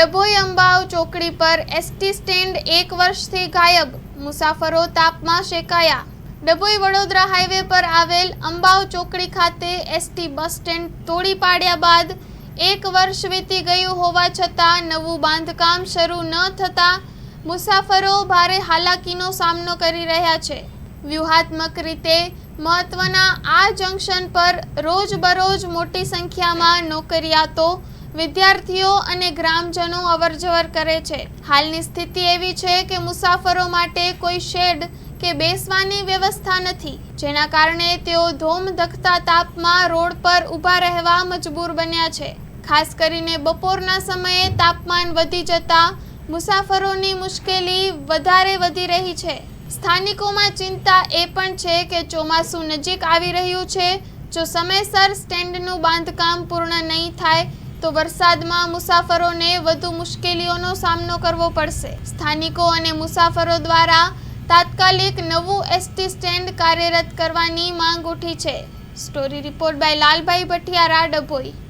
ડભોઈ અંબાવ ચોકડી પર ST stand 1 વર્ષથી ગાયબ, મુસાફરો તાપમાં શેકાયા। ડભોઈ વડોદરા હાઈવે પર આવેલ અંબાવ ચોકડી ખાતે એસટી બસ સ્ટેન્ડ તોડી પાડ્યા બાદ 1 વર્ષ વીતી ગયું હોવા છતાં નવું બાંધકામ શરૂ ન થતાં મુસાફરો ભારે હાલાકીનો સામનો કરી રહ્યા છે। વ્યૂહાત્મક રીતે મહત્વના આ જંકશન પર રોજબરોજ મોટી સંખ્યામાં નોકરિયાતો, વિદ્યાર્થીઓ અને ગ્રામજનો અવરજવર કરે છે। હાલની સ્થિતિ એવી છે કે મુસાફરો માટે કોઈ શેડ કે બેસવાની વ્યવસ્થા નથી, જેના કારણે તેઓ ધોમધખતા તાપમાં રોડ પર ઊભા રહેવા મજબૂર બન્યા છે। ખાસ કરીને બપોરના સમયે તાપમાન વધી જતા મુસાફરોની મુશ્કેલી વધારે વધી રહી છે। સ્થાનિકોમાં ચિંતા એ પણ છે કે ચોમાસું નજીક આવી રહ્યું છે। જો સમયસર સ્ટેન્ડનું બાંધકામ પૂર્ણ નહીં થાય તો વરસાદમાં મુસાફરોને વધુ મુશ્કેલીઓનો સામનો કરવો પડશે। સ્થાનિકો અને મુસાફરો દ્વારા તાત્કાલિક નવું એસટી સ્ટેન્ડ કાર્યરત કરવાની માંગ ઉઠી છે। Story report by Lalbhai Bhatiyara, Dabhoi.